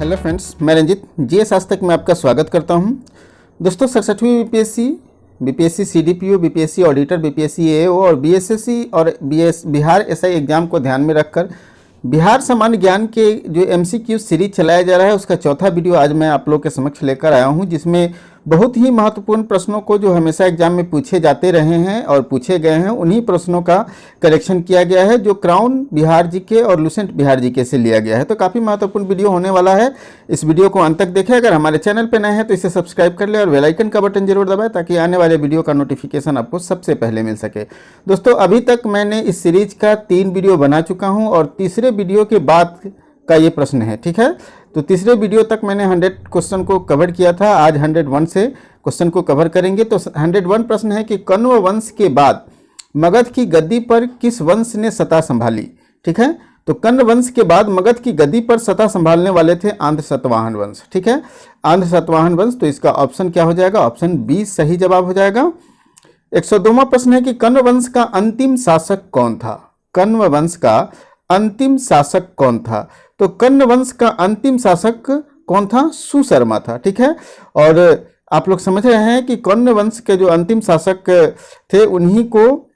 Hello friends, मैं Ranjit GS आज तक में आपका स्वागत करता हूं। दोस्तों 67वीं BPSC CDPO, BPSC auditor, BPSC AO और बीएसएससी और बिहार एसआई एग्जाम को ध्यान में रखकर बिहार सामान्य ज्ञान के जो एमसीक्यू सीरीज चलाया जा रहा है उसका चौथा वीडियो आज मैं आप लोग के समक्ष लेकर आया हूं, जिसमें बहुत ही महत्वपूर्ण प्रश्नों को जो हमेशा एग्जाम में पूछे जाते रहे हैं और पूछे गए हैं उन्हीं प्रश्नों का करेक्शन किया गया है, जो क्राउन बिहार जीके और लुसेंट बिहार जीके से लिया गया है। तो काफ़ी महत्वपूर्ण वीडियो होने वाला है। इस वीडियो को अंत तक देखें। अगर हमारे चैनल पर नए हैं तो इसे सब्सक्राइब कर ले और बेल आइकन का बटन जरूर दबाएं ताकि आने वाले वीडियो का नोटिफिकेशन आपको सबसे पहले मिल सके। दोस्तों अभी तक मैंने इस सीरीज का 3 वीडियो बना चुका हूँ और तीसरे वीडियो के बाद का ये प्रश्न है, ठीक है। तो तीसरे वीडियो तक मैंने 100 क्वेश्चन को कवर किया था, आज 101 से क्वेश्चन को कवर करेंगे। तो 101 प्रश्न है कि कण्व वंश के बाद मगध की गद्दी पर किस वंश ने सत्ता संभाली, ठीक है। तो कण्व वंश के बाद मगध की गद्दी पर सत्ता संभालने वाले थे आंध्र सातवाहन वंश, ठीक है, आंध्र सातवाहन वंश। तो इसका ऑप्शन क्या हो जाएगा? ऑप्शन बी सही जवाब हो जाएगा। 102वां प्रश्न है कि कण्व वंश का अंतिम शासक कौन था? कण्व वंश का अंतिम शासक कौन था? तो कण्व वंश का अंतिम शासक कौन था? सुशर्मा था, ठीक है। और आप लोग समझ रहे हैं कि कण्व वंश के जो अंतिम शासक थे उन्हीं को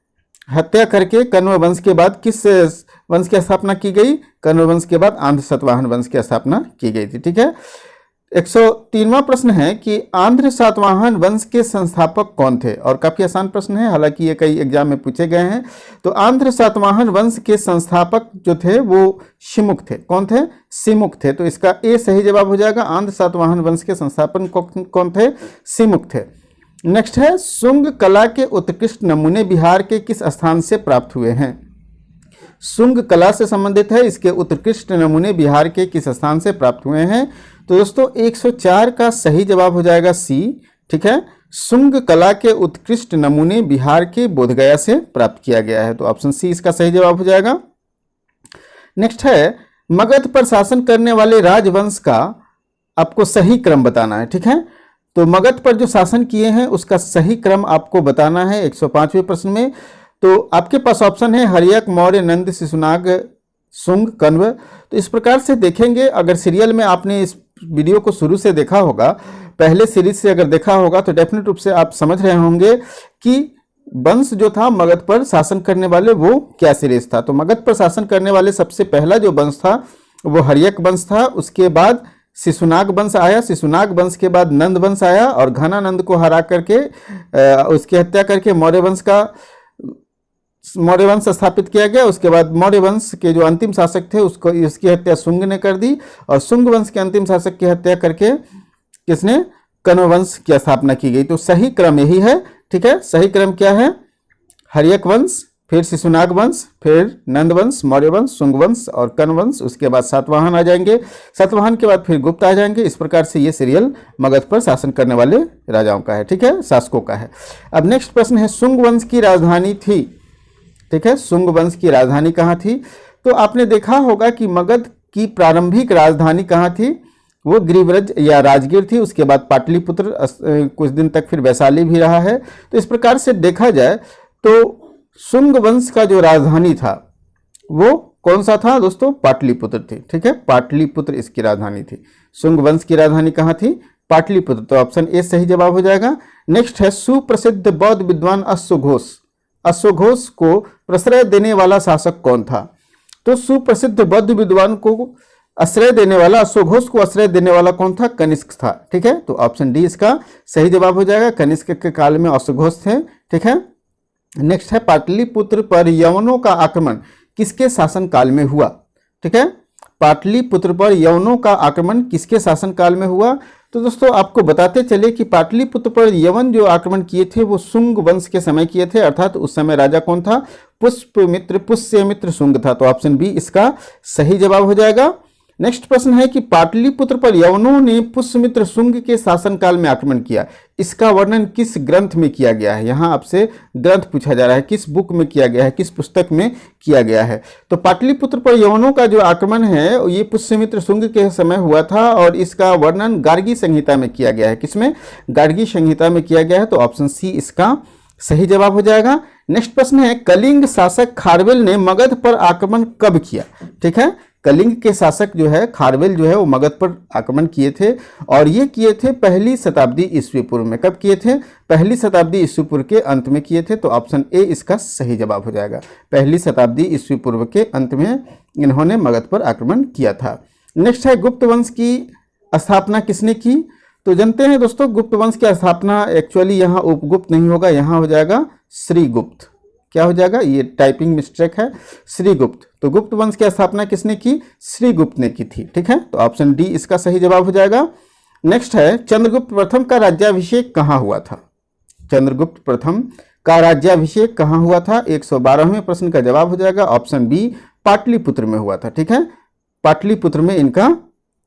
हत्या करके कण्व वंश के बाद किस वंश की स्थापना की गई? कण्व वंश के बाद आंध्र सातवाहन वंश की स्थापना की गई थी, ठीक है। 103वां प्रश्न है कि आंध्र सातवाहन वंश के संस्थापक कौन थे? और काफी आसान प्रश्न है, हालांकि ये कई एग्जाम में पूछे गए हैं। तो आंध्र सातवाहन वंश के संस्थापक जो थे वो सिमुक थे। कौन थे? सिमुक थे। तो इसका ए सही जवाब हो जाएगा। आंध्र सातवाहन वंश के संस्थापक कौन थे? सिमुक थे। नेक्स्ट है शुंग कला के उत्कृष्ट नमूने बिहार के किस स्थान से प्राप्त हुए हैं? शुंग कला से संबंधित है, इसके उत्कृष्ट नमूने बिहार के किस स्थान से प्राप्त हुए हैं? तो दोस्तों 104 का सही जवाब हो जाएगा सी, ठीक है। शुंग कला के उत्कृष्ट नमूने बिहार के बोधगया से प्राप्त किया गया है। तो ऑप्शन सी इसका सही जवाब हो जाएगा। नेक्स्ट है मगध पर शासन करने वाले राजवंश का आपको सही क्रम बताना है, ठीक है। तो मगध पर जो शासन किए हैं उसका सही क्रम आपको बताना है 105वें प्रश्न में। तो आपके पास ऑप्शन है हर्यक, मौर्य, नंद, शिशुनाग, शुंग, कण्व। तो इस प्रकार से देखेंगे, अगर सीरियल में आपने इस वीडियो को शुरू से देखा होगा, पहले सीरीज से अगर देखा होगा तो डेफिनेट रूप से आप समझ रहे होंगे कि वंश जो था मगध पर शासन करने वाले वो क्या सीरीज था। तो मगध पर शासन करने वाले सबसे पहला जो वंश था वो हर्यक वंश था। उसके बाद शिशुनाग वंश आया, शिशुनाग वंश के बाद नंद वंश आया और घनानंद को हरा करके उसकी हत्या करके मौर्य वंश स्थापित किया गया। उसके बाद मौर्य वंश के जो अंतिम शासक थे उसकी हत्या शुंग ने कर दी और शुंग वंश के अंतिम शासक की हत्या करके किसने? कण्व वंश की स्थापना की गई। तो सही क्रम यही है, ठीक है। सही क्रम क्या है? हर्यक वंश, फिर शिशुनाग वंश, फिर नंद वंश, मौर्य वंश, शुंग वंश और कण्व वंश। उसके बाद सातवाहन आ जाएंगे, सातवाहन के बाद फिर गुप्त आ जाएंगे। इस प्रकार से ये सीरियल मगध पर शासन करने वाले राजाओं का है, ठीक है, शासकों का है। अब नेक्स्ट प्रश्न है शुंग वंश की राजधानी थी, ठीक है, शुंग वंश की राजधानी कहाँ थी? तो आपने देखा होगा कि मगध की प्रारंभिक राजधानी कहाँ थी? वो गिरिव्रज या राजगीर थी। उसके बाद पाटलिपुत्र, कुछ दिन तक फिर वैशाली भी रहा है। तो इस प्रकार से देखा जाए तो शुंग वंश का जो राजधानी था वो कौन सा था दोस्तों? पाटलिपुत्र थी, ठीक है, पाटलिपुत्र इसकी राजधानी थी। शुंग वंश की राजधानी कहाँ थी? पाटलिपुत्र। तो ऑप्शन ए सही जवाब हो जाएगा। नेक्स्ट है सुप्रसिद्ध बौद्ध विद्वान अश्वघोष को प्रश्रय देने वाला शासक कौन था? तो सुप्रसिद्ध बौद्ध विद्वान को आश्रय देने वाला, अश्वघोष को आश्रय देने वाला कौन था? कनिष्क था, ठीक है। तो ऑप्शन डी इसका सही जवाब हो जाएगा। कनिष्क के काल में अश्वघोष थे, ठीक है। नेक्स्ट है पाटलिपुत्र पर यवनों का आक्रमण किसके शासन काल में हुआ? ठीक है, पाटलिपुत्र पर यवनों का आक्रमण किसके शासन काल में हुआ? तो दोस्तों आपको बताते चले कि पाटलिपुत्र पर यवन जो आक्रमण किए थे वो शुंग वंश के समय किए थे, अर्थात उस समय राजा कौन था? पुष्यमित्र शुंग था। तो ऑप्शन बी इसका सही जवाब हो जाएगा। नेक्स्ट प्रश्न है कि पाटलिपुत्र पर यवनों ने पुष्यमित्र शुंग के शासनकाल में आक्रमण किया, इसका वर्णन किस ग्रंथ में किया गया है? यहाँ आपसे ग्रंथ पूछा जा रहा है, किस बुक में किया गया है, किस पुस्तक में किया गया है? तो पाटलिपुत्र पर यवनों का जो आक्रमण है ये पुष्यमित्र शुंग के समय हुआ था और इसका वर्णन गार्गी संहिता में किया गया है। किसमें? गार्गी संहिता में किया गया है। तो ऑप्शन सी इसका सही जवाब हो जाएगा। नेक्स्ट प्रश्न है कलिंग शासक खारवेल ने मगध पर आक्रमण कब किया? ठीक है, कलिंग के शासक जो है खारवेल जो है वो मगध पर आक्रमण किए थे और ये किए थे पहली शताब्दी ईस्वी पूर्व में। कब किए थे? पहली शताब्दी ईस्वी पूर्व के अंत में किए थे। तो ऑप्शन ए इसका सही जवाब हो जाएगा। पहली शताब्दी ईस्वी पूर्व के अंत में इन्होंने मगध पर आक्रमण किया था। नेक्स्ट है गुप्त वंश की स्थापना किसने की? तो जानते हैं दोस्तों, गुप्त वंश की स्थापना एक्चुअली यहाँ उपगुप्त नहीं होगा, यहाँ हो जाएगा श्रीगुप्त। क्या हो जाएगा? ये टाइपिंग मिस्टेक है, श्रीगुप्त। तो गुप्त वंश की स्थापना किसने की? श्रीगुप्त ने की थी। ठीक है, तो ऑप्शन डी इसका सही जवाब हो जाएगा। नेक्स्ट है चंद्रगुप्त प्रथम का राज्याभिषेक कहाँ हुआ था? चंद्रगुप्त प्रथम का राज्याभिषेक कहाँ हुआ था? 112वें प्रश्न का जवाब हो जाएगा ऑप्शन बी, पाटलिपुत्र में हुआ था। ठीक है, पाटलिपुत्र में इनका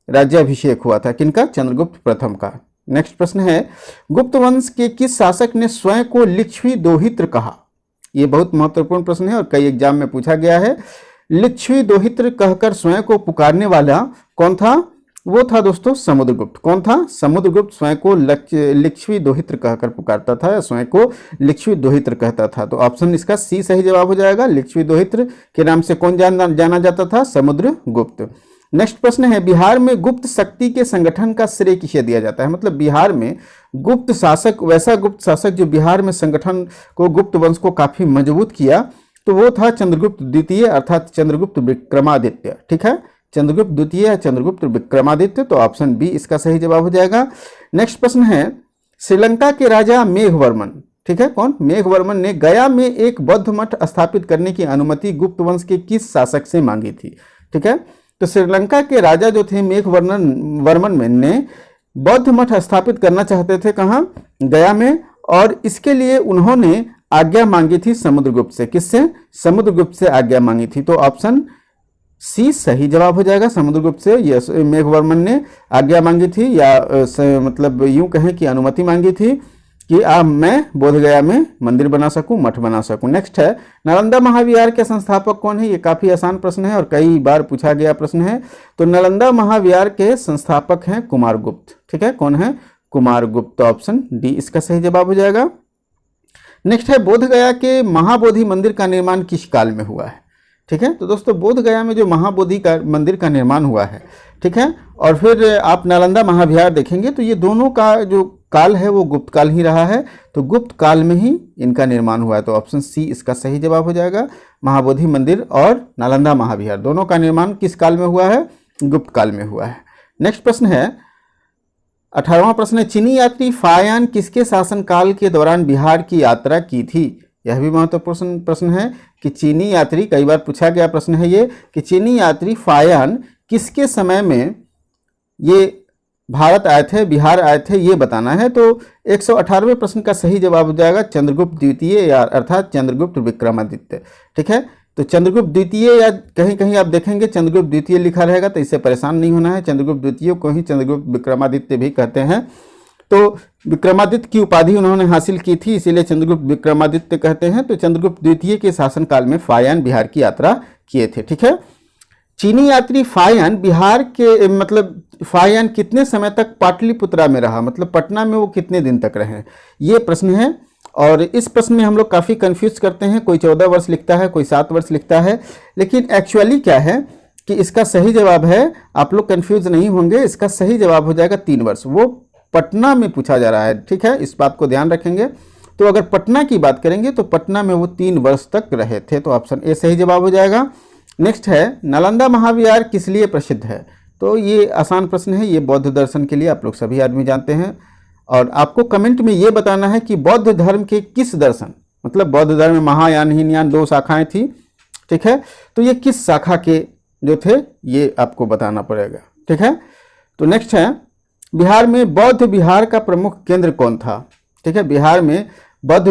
राज्याभिषेक हुआ था। किनका? चंद्रगुप्त प्रथम का। नेक्स्ट प्रश्न है गुप्त वंश के किस शासक ने स्वयं को लिच्छवी दोहित्र कहा? ये बहुत महत्वपूर्ण प्रश्न है और कई एग्जाम में पूछा गया है। लिच्छवी दोहित्र कहकर स्वयं को पुकारने वाला कौन था? वो था दोस्तों समुद्रगुप्त। कौन था? समुद्रगुप्त स्वयं को लिच्छवी दोहित्र कहकर पुकारता था या स्वयं को लिच्छवी दोहित्र कहता था। तो ऑप्शन इसका सी सही जवाब हो जाएगा। लिच्छवी दोहित्र के नाम से कौन जाना जाता था? समुद्रगुप्त। नेक्स्ट प्रश्न है बिहार में गुप्त शक्ति के संगठन का श्रेय किसे दिया जाता है? मतलब बिहार में गुप्त शासक, वैसा गुप्त शासक जो बिहार में संगठन को, गुप्त वंश को काफी मजबूत किया, तो वो था चंद्रगुप्त द्वितीय अर्थात चंद्रगुप्त विक्रमादित्य। ठीक है, चंद्रगुप्त द्वितीय या चंद्रगुप्त विक्रमादित्य। तो ऑप्शन बी इसका सही जवाब हो जाएगा। नेक्स्ट प्रश्न है श्रीलंका के राजा मेघवर्मन, ठीक है, कौन? मेघवर्मन ने गया में एक बौद्ध मठ स्थापित करने की अनुमति गुप्त वंश के किस शासक से मांगी थी? ठीक है, तो श्रीलंका के राजा जो थे मेघवर्मन ने बौद्ध मठ स्थापित करना चाहते थे। कहाँ? गया में। और इसके लिए उन्होंने आज्ञा मांगी थी समुद्रगुप्त से। किससे? समुद्रगुप्त से आज्ञा मांगी थी। तो ऑप्शन सी सही जवाब हो जाएगा। समुद्रगुप्त से ये मेघवर्मन ने आज्ञा मांगी थी या मतलब यूं कहें कि अनुमति मांगी थी कि मैं बोधगया में मंदिर बना सकूं, मठ बना सकूं। नेक्स्ट है नालंदा महाविहार के संस्थापक कौन है? ये काफी आसान प्रश्न है और कई बार पूछा गया प्रश्न है। तो नालंदा महाविहार के संस्थापक हैं कुमारगुप्त। ठीक है, कौन है? कुमारगुप्त। तो ऑप्शन डी इसका सही जवाब हो जाएगा। नेक्स्ट है बोधगया के महाबोधि मंदिर का निर्माण किस काल में हुआ है? ठीक है, तो दोस्तों बोधगया में जो महाबोधि का मंदिर का निर्माण हुआ है, ठीक है, और फिर आप नालंदा महाविहार देखेंगे तो ये दोनों का जो काल है वो गुप्त काल ही रहा है। तो गुप्त काल में ही इनका निर्माण हुआ है। तो ऑप्शन सी इसका सही जवाब हो जाएगा। महाबोधि मंदिर और नालंदा महाविहार दोनों का निर्माण किस काल में हुआ है? गुप्त काल में हुआ है। नेक्स्ट प्रश्न है 18वां प्रश्न है चीनी यात्री फायान किसके शासनकाल के दौरान बिहार की यात्रा की थी? यह भी महत्वपूर्ण प्रश्न है कि चीनी यात्री, कई बार पूछा गया प्रश्न है ये, कि चीनी यात्री फायान किसके समय में ये भारत आए थे, बिहार आए थे, ये बताना है। तो 118वें प्रश्न का सही जवाब हो जाएगा चंद्रगुप्त द्वितीय या अर्थात चंद्रगुप्त विक्रमादित्य। ठीक है, तो चंद्रगुप्त द्वितीय या कहीं कहीं आप देखेंगे चंद्रगुप्त द्वितीय लिखा रहेगा, तो इससे परेशान नहीं होना है। चंद्रगुप्त द्वितीय को ही चंद्रगुप्त विक्रमादित्य भी कहते हैं। तो विक्रमादित्य की उपाधि उन्होंने हासिल की थी, इसीलिए चंद्रगुप्त विक्रमादित्य कहते हैं। तो चंद्रगुप्त द्वितीय के शासनकाल में फायान बिहार की यात्रा किए थे। ठीक है, चीनी यात्री फायान बिहार के मतलब फायान कितने समय तक पाटलिपुत्रा में रहा, मतलब पटना में वो कितने दिन तक रहे, ये प्रश्न है। और इस प्रश्न में हम लोग काफ़ी कंफ्यूज करते हैं, कोई 14 वर्ष लिखता है, कोई 7 वर्ष लिखता है, लेकिन एक्चुअली क्या है कि इसका सही जवाब है, आप लोग कंफ्यूज नहीं होंगे, इसका सही जवाब हो जाएगा 3 वर्ष। वो पटना में पूछा जा रहा है, ठीक है, इस बात को ध्यान रखेंगे। तो अगर पटना की बात करेंगे तो पटना में वो 3 वर्ष तक रहे थे। तो ऑप्शन ए सही जवाब हो जाएगा। नेक्स्ट है नालंदा महाविहार किस लिए प्रसिद्ध है? तो ये आसान प्रश्न है, ये बौद्ध दर्शन के लिए आप लोग सभी आदमी जानते हैं। और आपको कमेंट में ये बताना है कि बौद्ध धर्म के किस दर्शन, मतलब बौद्ध धर्म में महायान हीनयान 2 शाखाएं थी, ठीक है, तो ये किस शाखा के जो थे ये आपको बताना पड़ेगा। ठीक है, तो नेक्स्ट है बिहार में बौद्ध विहार का प्रमुख केंद्र कौन था? ठीक है, बिहार में बौद्ध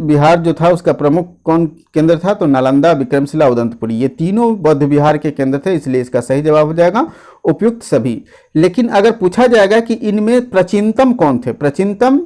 विहार जो था उसका प्रमुख कौन केंद्र था? तो नालंदा, विक्रमशिला, उदंतपुरी, ये तीनों बौद्ध विहार के केंद्र थे, इसलिए इसका सही जवाब हो जाएगा उपयुक्त सभी। लेकिन अगर पूछा जाएगा कि इनमें प्राचीनतम कौन थे, प्राचीनतम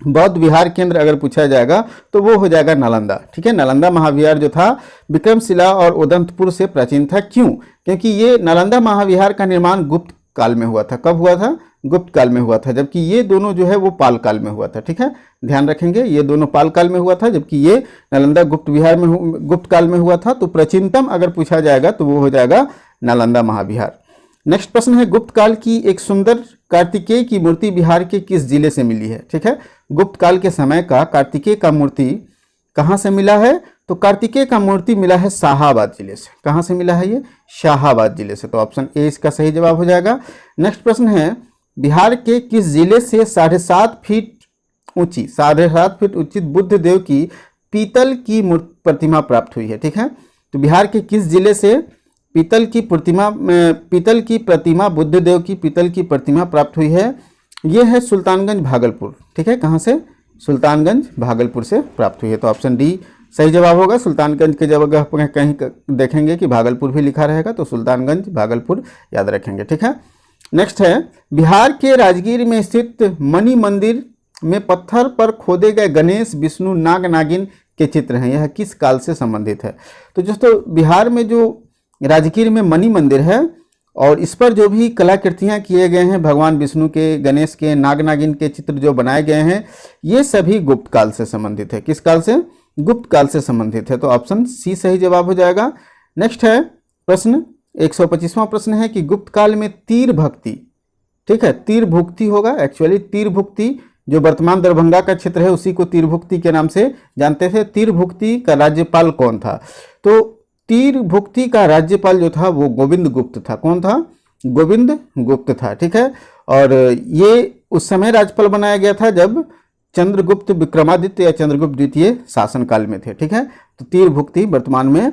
बौद्ध विहार केंद्र अगर पूछा जाएगा तो वो हो जाएगा नालंदा। ठीक है, नालंदा महाविहार जो था विक्रमशिला और उदंतपुर से प्राचीन था। क्यों? क्योंकि ये नालंदा महाविहार का निर्माण गुप्त काल में हुआ था। कब हुआ था? गुप्त काल में हुआ था, जबकि ये दोनों जो है वो पाल काल में हुआ था। ठीक है, ध्यान रखेंगे, ये दोनों पाल काल में हुआ था, जबकि ये नालंदा गुप्त विहार में गुप्त काल में हुआ था। तो प्राचीनतम अगर पूछा जाएगा तो वो हो जाएगा नालंदा महाविहार। नेक्स्ट प्रश्न है, गुप्त काल की एक सुंदर कार्तिकेय की मूर्ति बिहार के किस जिले से मिली है? ठीक है, गुप्त काल के समय का कार्तिकेय का मूर्ति कहाँ से मिला है? तो कार्तिकेय का मूर्ति मिला है शाहाबाद जिले से। कहाँ से मिला है ये? शाहाबाद जिले से। तो ऑप्शन ए इसका सही जवाब हो जाएगा। नेक्स्ट प्रश्न है, बिहार के किस जिले से 7.5 फीट ऊंची 7.5 फीट ऊंची बुद्ध देव की पीतल की प्रतिमा प्राप्त हुई है? ठीक है, तो बिहार के किस जिले से पीतल की प्रतिमा बुद्ध देव की पीतल की प्रतिमा प्राप्त हुई है? ये है सुल्तानगंज भागलपुर। ठीक है, कहाँ से? सुल्तानगंज भागलपुर से प्राप्त हुई है। तो ऑप्शन डी सही जवाब होगा। सुल्तानगंज के जगह कहीं देखेंगे कि भागलपुर भी लिखा रहेगा, तो सुल्तानगंज भागलपुर याद रखेंगे। ठीक है, नेक्स्ट है, बिहार के राजगीर में स्थित मणि मंदिर में पत्थर पर खोदे गए गणेश, विष्णु, नाग, नागिन के चित्र हैं, यह किस काल से संबंधित है? तो दोस्तों, बिहार में जो राजगीर में मणि मंदिर है और इस पर जो भी कलाकृतियाँ किए गए हैं, भगवान विष्णु के, गणेश के, नाग नागिन के चित्र जो बनाए गए हैं, ये सभी गुप्त काल से संबंधित है। किस काल से? गुप्त काल से संबंधित है। तो ऑप्शन सी सही जवाब हो जाएगा। नेक्स्ट है प्रश्न 125वां प्रश्न है कि गुप्त काल में तीर भक्ति, ठीक है, तीर भुक्ति होगा। एक्चुअली तीर भुक्ति जो वर्तमान दरभंगा का क्षेत्र है उसी को तीर भुक्ति के नाम से जानते थे। तीर भुक्ति का राज्यपाल कौन था? तो तीर भुक्ति का राज्यपाल जो था वो गोविंद गुप्त था। कौन था? गोविंद गुप्त था। ठीक है, और ये उस समय राज्यपाल बनाया गया था जब चंद्रगुप्त विक्रमादित्य या चंद्रगुप्त द्वितीय शासनकाल में थे। ठीक है, तो तीर भुक्ति वर्तमान में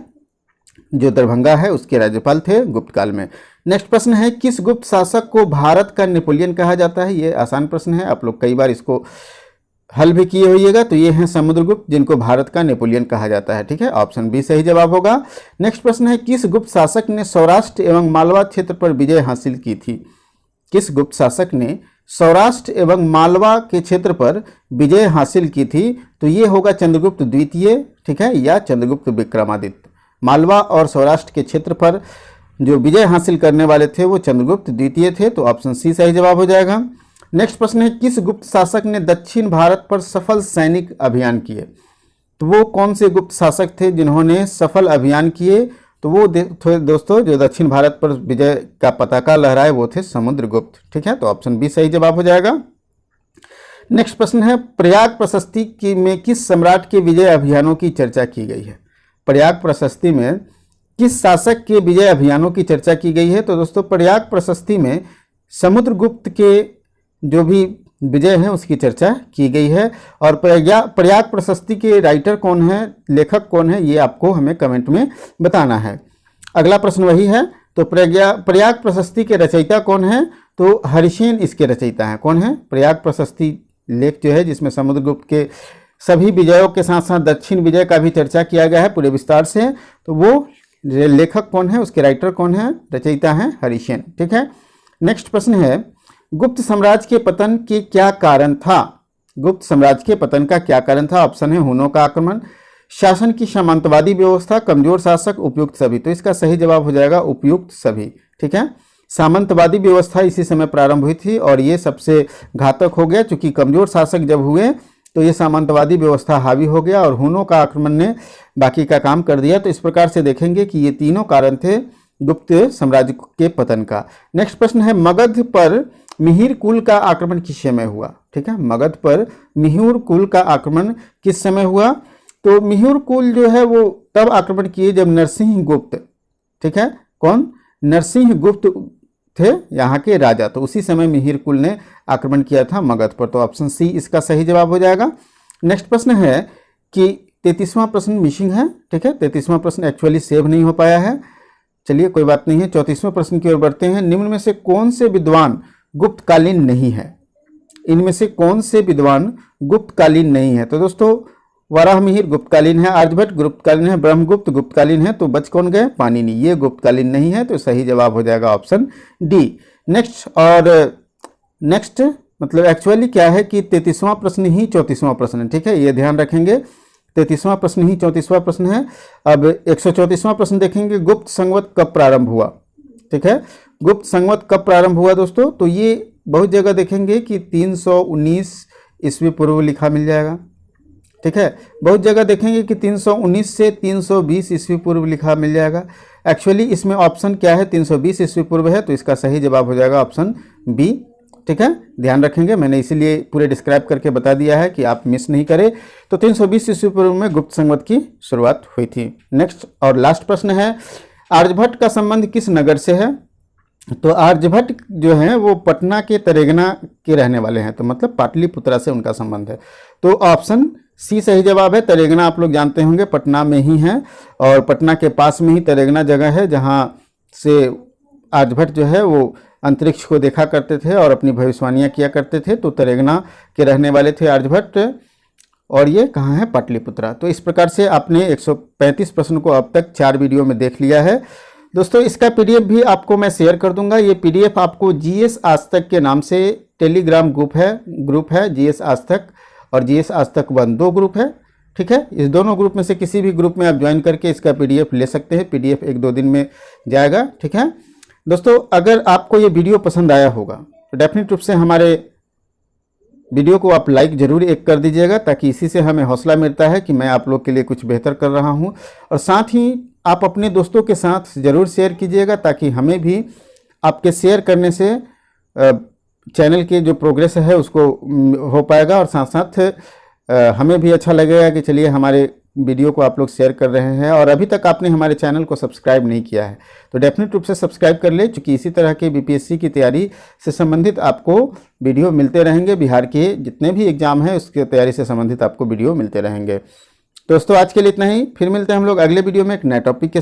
जो दरभंगा है उसके राज्यपाल थे गुप्त काल में। नेक्स्ट प्रश्न है, किस गुप्त शासक को भारत का नेपोलियन कहा जाता है? ये आसान प्रश्न है, आप लोग कई बार इसको हल भी किए होइएगा। तो ये हैं समुद्रगुप्त, जिनको भारत का नेपोलियन कहा जाता है। ठीक है, ऑप्शन बी सही जवाब होगा। नेक्स्ट प्रश्न है, किस गुप्त शासक ने सौराष्ट्र एवं मालवा क्षेत्र पर विजय हासिल की थी? किस गुप्त शासक ने सौराष्ट्र एवं मालवा के क्षेत्र पर विजय हासिल की थी? तो ये होगा चंद्रगुप्त द्वितीय, ठीक है, या चंद्रगुप्त विक्रमादित्य। मालवा और सौराष्ट्र के क्षेत्र पर जो विजय हासिल करने वाले थे वो चंद्रगुप्त द्वितीय थे। तो ऑप्शन सी सही जवाब हो जाएगा। नेक्स्ट प्रश्न है, किस गुप्त शासक ने दक्षिण भारत पर सफल सैनिक अभियान किए? तो वो कौन से गुप्त शासक थे जिन्होंने सफल अभियान किए? तो वो दोस्तों जो दक्षिण भारत पर विजय का पताका लहराए वो थे समुद्रगुप्त। ठीक है, तो ऑप्शन बी सही जवाब हो जाएगा। नेक्स्ट प्रश्न है, प्रयाग प्रशस्ति में किस सम्राट के विजय अभियानों की चर्चा की गई है? प्रयाग प्रशस्ति में किस शासक के विजय अभियानों की चर्चा की गई है? तो दोस्तों, प्रयाग प्रशस्ति में समुद्रगुप्त के जो भी विजय हैं उसकी चर्चा की गई है। और प्रयाग प्रशस्ति के राइटर कौन है, लेखक कौन है, ये आपको हमें कमेंट में बताना है। अगला प्रश्न वही है, तो प्रयाग प्रशस्ति के रचयिता कौन है? तो हरिसेन इसके रचयिता हैं। कौन है? प्रयाग प्रशस्ति लेख जो है जिसमें समुद्रगुप्त के सभी विजयों के साथ साथ दक्षिण विजय का भी चर्चा किया गया है पूरे विस्तार से। तो वो लेखक कौन है, उसके राइटर कौन है, रचयिता हैं हरिसेन। ठीक है, नेक्स्ट प्रश्न है, गुप्त साम्राज्य के पतन के क्या कारण था? गुप्त साम्राज्य के पतन का क्या कारण था? ऑप्शन है हुनों का आक्रमण, शासन की सामंतवादी व्यवस्था, कमजोर शासक, उपयुक्त सभी। तो इसका सही जवाब हो जाएगा उपयुक्त सभी। ठीक है, सामंतवादी व्यवस्था इसी समय प्रारंभ हुई थी और ये सबसे घातक हो गया, क्योंकि कमजोर शासक जब हुए तो ये सामंतवादी व्यवस्था हावी हो गया और हुनों का आक्रमण ने बाकी का काम कर दिया। तो इस प्रकार से देखेंगे कि ये तीनों कारण थे गुप्त साम्राज्य के पतन का। नेक्स्ट प्रश्न है, मगध पर मिहिर कुल का आक्रमण किस समय हुआ? ठीक है, मगध पर मिहिर कुल का आक्रमण किस समय हुआ? तो मिहिर कुल जो है वो तब आक्रमण किए जब नरसिंह गुप्त, ठीक है, कौन? नरसिंह गुप्त थे यहाँ के राजा, तो उसी समय मिहिर कुल ने आक्रमण किया था मगध पर। तो ऑप्शन सी इसका सही जवाब हो जाएगा। नेक्स्ट प्रश्न है कि 33वां प्रश्न मिसिंग है। ठीक है, 33वां प्रश्न एक्चुअली सेव नहीं हो पाया है, चलिए कोई बात नहीं है। 34वें प्रश्न की ओर बढ़ते हैं। निम्न में से कौन से विद्वान गुप्तकालीन नहीं है? इनमें से कौन से विद्वान गुप्तकालीन नहीं है? तो दोस्तों, वराहमिहिर गुप्तकालीन है, आर्यभट्ट गुप्तकालीन है, ब्रह्मगुप्त गुप्तकालीन है, तो बच कौन गए? पाणिनि, ये गुप्तकालीन नहीं है। तो सही जवाब हो जाएगा ऑप्शन डी। नेक्स्ट मतलब एक्चुअली क्या है कि 33वां प्रश्न ही 34वां प्रश्न है। ठीक है, ये ध्यान रखेंगे, 33वां प्रश्न ही 34वां प्रश्न है। अब 134वां प्रश्न देखेंगे, गुप्त संवत कब प्रारंभ हुआ? ठीक है, गुप्त संवत कब प्रारंभ हुआ दोस्तों? तो ये बहुत जगह देखेंगे कि 319 ईस्वी पूर्व लिखा मिल जाएगा, ठीक है। बहुत जगह देखेंगे कि 319 से 320 ईस्वी पूर्व लिखा मिल जाएगा। एक्चुअली इसमें ऑप्शन क्या है, 320 ईस्वी पूर्व है, तो इसका सही जवाब हो जाएगा ऑप्शन बी, ठीक है। ध्यान रखेंगे, मैंने इसीलिए पूरे डिस्क्राइब करके बता दिया है कि आप मिस नहीं करें। तो 320 ईस्वी पूर्व में गुप्त संवत की शुरुआत हुई थी। नेक्स्ट और लास्ट प्रश्न है, आर्यभट्ट का संबंध किस नगर से है? तो आर्यभट्ट जो हैं वो पटना के तरेगना के रहने वाले हैं, तो मतलब पाटलिपुत्रा से उनका संबंध है। तो ऑप्शन सी सही जवाब है। तरेगना आप लोग जानते होंगे पटना में ही है, और पटना के पास में ही तरेगना जगह है जहाँ से आर्यभट्ट जो है वो अंतरिक्ष को देखा करते थे और अपनी भविष्यवाणियाँ किया करते थे। तो तरेगना के रहने वाले थे आर्यभट्ट, और ये कहाँ है? पाटलिपुत्रा। तो इस प्रकार से आपने 135 प्रश्न को अब तक 4 वीडियो में देख लिया है। दोस्तों इसका पीडीएफ भी आपको मैं शेयर कर दूंगा। ये पीडीएफ आपको जीएस आज तक के नाम से टेलीग्राम ग्रुप है जीएस आज तक और जीएस आज तक 1 2 ग्रुप है, ठीक है। इस दोनों ग्रुप में से किसी भी ग्रुप में आप ज्वाइन करके इसका पीडीएफ ले सकते हैं। पीडीएफ 1-2 दिन में जाएगा, ठीक है। दोस्तों अगर आपको ये वीडियो पसंद आया होगा तो डेफिनेट रूप से हमारे वीडियो को आप लाइक जरूर एक कर दीजिएगा, ताकि इसी से हमें हौसला मिलता है कि मैं आप लोग के लिए कुछ बेहतर कर रहा हूँ। और साथ ही आप अपने दोस्तों के साथ ज़रूर शेयर कीजिएगा, ताकि हमें भी आपके शेयर करने से चैनल के जो प्रोग्रेस है उसको हो पाएगा, और साथ साथ हमें भी अच्छा लगेगा कि चलिए हमारे वीडियो को आप लोग शेयर कर रहे हैं। और अभी तक आपने हमारे चैनल को सब्सक्राइब नहीं किया है तो डेफिनेट रूप से सब्सक्राइब कर ले, क्योंकि इसी तरह के बीपीएससी की तैयारी से संबंधित आपको वीडियो मिलते रहेंगे। बिहार के जितने भी एग्जाम हैं उसकी तैयारी से संबंधित आपको वीडियो मिलते रहेंगे। दोस्तों आज के लिए इतना ही, फिर मिलते हैं हम लोग अगले वीडियो में एक नए टॉपिक के